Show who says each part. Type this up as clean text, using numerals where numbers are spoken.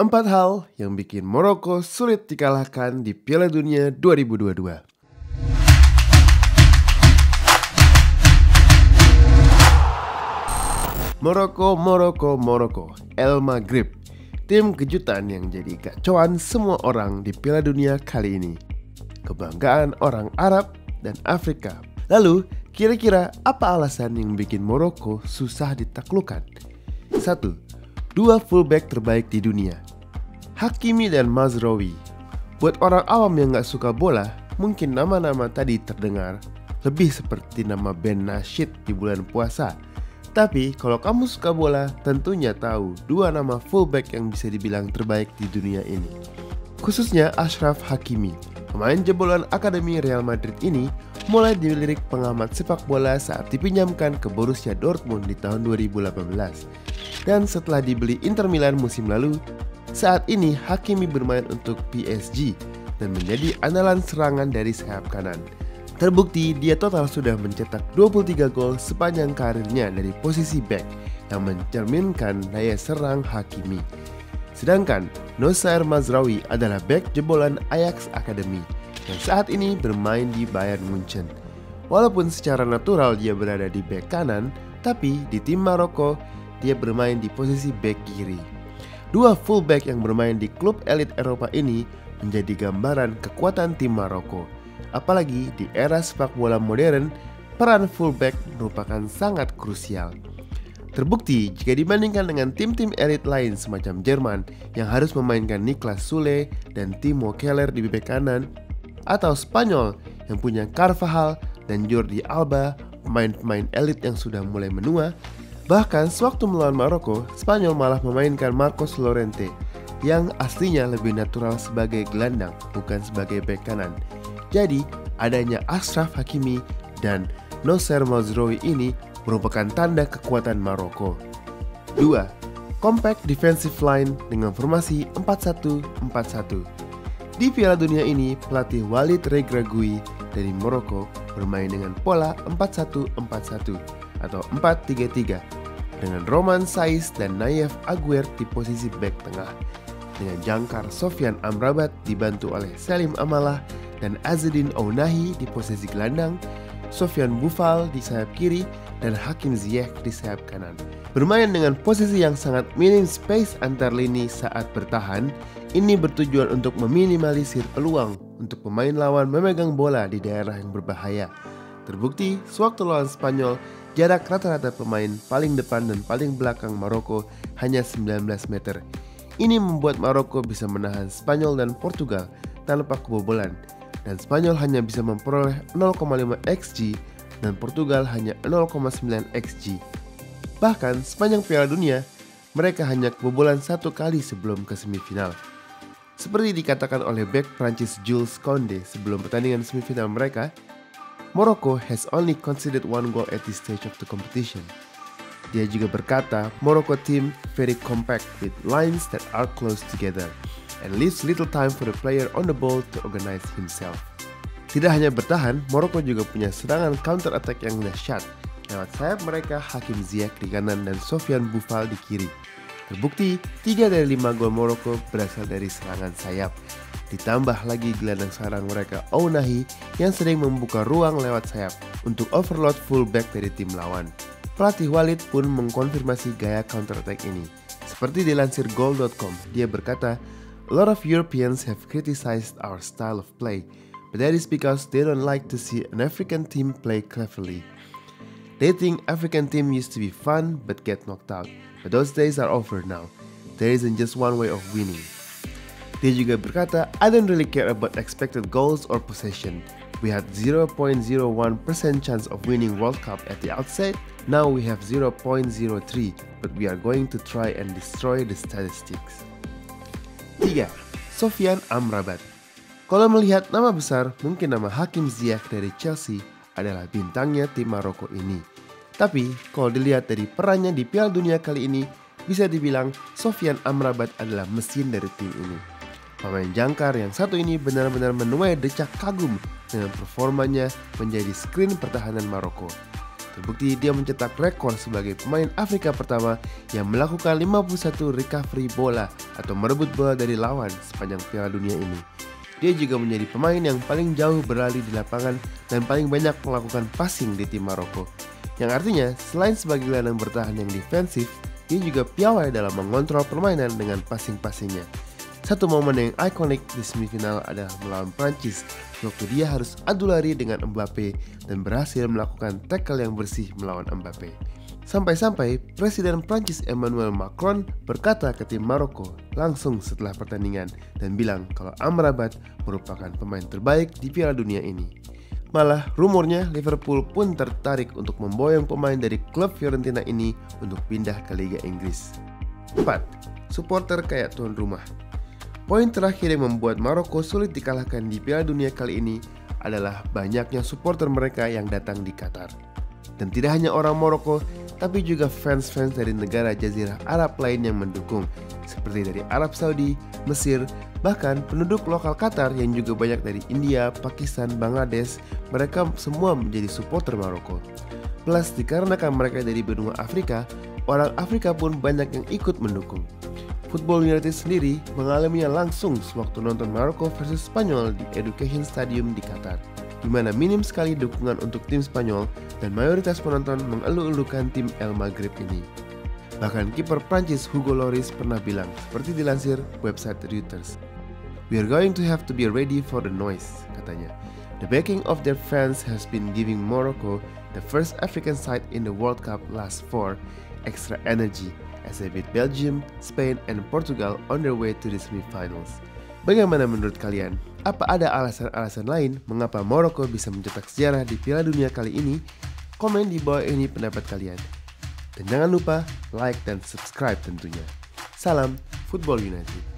Speaker 1: 4 hal yang bikin Maroko sulit dikalahkan di Piala Dunia 2022. Maroko, El Maghrib. Tim kejutan yang jadi kacauan semua orang di Piala Dunia kali ini. Kebanggaan orang Arab dan Afrika. Lalu, kira-kira apa alasan yang bikin Maroko susah ditaklukkan? 1. Dua fullback terbaik di dunia, Hakimi dan Mazraoui. Buat orang awam yang gak suka bola, mungkin nama-nama tadi terdengar lebih seperti nama band nasyid di bulan puasa. Tapi kalau kamu suka bola, tentunya tahu dua nama fullback yang bisa dibilang terbaik di dunia ini. Khususnya Achraf Hakimi, pemain jebolan Akademi Real Madrid ini mulai dilirik pengamat sepak bola saat dipinjamkan ke Borussia Dortmund di tahun 2018. Dan setelah dibeli Inter Milan musim lalu, saat ini Hakimi bermain untuk PSG dan menjadi andalan serangan dari sayap kanan. Terbukti dia total sudah mencetak 23 gol sepanjang karirnya dari posisi back yang mencerminkan daya serang Hakimi. Sedangkan Noussair Mazraoui adalah back jebolan Ajax Academy yang saat ini bermain di Bayern Munchen. Walaupun secara natural dia berada di back kanan, tapi di tim Maroko dia bermain di posisi back kiri. Dua fullback yang bermain di klub elit Eropa ini menjadi gambaran kekuatan tim Maroko. Apalagi di era sepak bola modern, peran fullback merupakan sangat krusial. Terbukti jika dibandingkan dengan tim-tim elit lain semacam Jerman yang harus memainkan Niklas Süle dan Timo Keller di bek kanan, atau Spanyol yang punya Carvajal dan Jordi Alba, pemain-pemain elit yang sudah mulai menua. Bahkan sewaktu melawan Maroko, Spanyol malah memainkan Marcos Llorente yang aslinya lebih natural sebagai gelandang, bukan sebagai bek kanan. Jadi, adanya Achraf Hakimi dan Noussair Mazraoui ini merupakan tanda kekuatan Maroko. 2. Compact defensive line dengan formasi 4-1-4-1. Di Piala Dunia ini, pelatih Walid Regragui dari Maroko bermain dengan pola 4-1-4-1 atau 4-3-3 dengan Romain Saïss dan Nayef Aguerd di posisi bek tengah, dengan jangkar Sofiane Amrabat dibantu oleh Salim Amalah dan Azzedine Ounahi di posisi gelandang, Sofiane Boufal di sayap kiri, dan Hakim Ziyech di sayap kanan. Bermain dengan posisi yang sangat minim space antar lini saat bertahan, ini bertujuan untuk meminimalisir peluang untuk pemain lawan memegang bola di daerah yang berbahaya. Terbukti, sewaktu lawan Spanyol, jarak rata-rata pemain paling depan dan paling belakang Maroko hanya 19 meter. Ini membuat Maroko bisa menahan Spanyol dan Portugal tanpa kebobolan, dan Spanyol hanya bisa memperoleh 0,5 XG dan Portugal hanya 0,9 XG. Bahkan sepanjang Piala Dunia, mereka hanya kebobolan satu kali sebelum ke semifinal. Seperti dikatakan oleh bek Prancis Jules Koundé sebelum pertandingan semifinal mereka, Morocco has only conceded 1 goal at this stage of the competition. Dia juga berkata, Morocco team very compact with lines that are close together and leaves little time for the player on the ball to organize himself. Tidak hanya bertahan, Morocco juga punya serangan counter attack yang dahsyat. Lewat sayap mereka, Hakim Ziyech di kanan dan Sofiane Boufal di kiri. Terbukti, 3 dari 5 gol Morocco berasal dari serangan sayap. Ditambah lagi gelandang serang mereka Ounahi yang sering membuka ruang lewat sayap untuk overload fullback dari tim lawan. Pelatih Walid pun mengkonfirmasi gaya counter attack ini. Seperti dilansir Goal.com, dia berkata, "A lot of Europeans have criticized our style of play, but that is because they don't like to see an African team play cleverly. They think African team used to be fun but get knocked out, but those days are over now. There isn't just one way of winning." Dia juga berkata, "I don't really care about expected goals or possession. We had 0.01% chance of winning World Cup at the outset. Now we have 0.03, but we are going to try and destroy the statistics." 3. Sofiane Amrabat. Kalau melihat nama besar, mungkin nama Hakim Ziyech dari Chelsea adalah bintangnya tim Maroko ini. Tapi, kalau dilihat dari perannya di Piala Dunia kali ini, bisa dibilang Sofiane Amrabat adalah mesin dari tim ini. Pemain jangkar yang satu ini benar-benar menuai decak kagum dengan performanya menjadi skrin pertahanan Maroko. Terbukti dia mencetak rekor sebagai pemain Afrika pertama yang melakukan 51 recovery bola atau merebut bola dari lawan sepanjang Piala Dunia ini. Dia juga menjadi pemain yang paling jauh berlari di lapangan dan paling banyak melakukan passing di tim Maroko. Yang artinya, selain sebagai gelandang bertahan yang defensif, dia juga piawai dalam mengontrol permainan dengan passing-passingnya. Satu momen yang ikonik di semifinal adalah melawan Prancis, waktu dia harus adu lari dengan Mbappe dan berhasil melakukan tackle yang bersih melawan Mbappe. Sampai-sampai Presiden Prancis Emmanuel Macron berkata ke tim Maroko langsung setelah pertandingan dan bilang kalau Amrabat merupakan pemain terbaik di Piala Dunia ini. Malah rumornya Liverpool pun tertarik untuk memboyong pemain dari klub Fiorentina ini untuk pindah ke Liga Inggris. 4. Supporter kayak tuan rumah. Poin terakhir yang membuat Maroko sulit dikalahkan di Piala Dunia kali ini adalah banyaknya supporter mereka yang datang di Qatar. Dan tidak hanya orang Maroko, tapi juga fans-fans dari negara Jazirah Arab lain yang mendukung, seperti dari Arab Saudi, Mesir, bahkan penduduk lokal Qatar yang juga banyak dari India, Pakistan, Bangladesh, mereka semua menjadi supporter Maroko. Plus dikarenakan mereka dari benua Afrika, orang Afrika pun banyak yang ikut mendukung. Football United sendiri mengalaminya langsung sewaktu nonton Maroko versus Spanyol di Education Stadium di Qatar, di mana minim sekali dukungan untuk tim Spanyol dan mayoritas penonton mengeluh-elukan tim El Maghrib ini. Bahkan kiper Prancis Hugo Lloris pernah bilang, seperti dilansir website Reuters, "We are going to have to be ready for the noise," katanya. "The backing of their fans has been giving Morocco, the first African side in the World Cup last 4, extra energy as they beat Belgium, Spain, and Portugal on their way to the semifinals." Bagaimana menurut kalian? Apa ada alasan-alasan lain mengapa Maroko bisa mencetak sejarah di Piala Dunia kali ini? Komen di bawah ini pendapat kalian. Dan jangan lupa like dan subscribe tentunya. Salam Football United.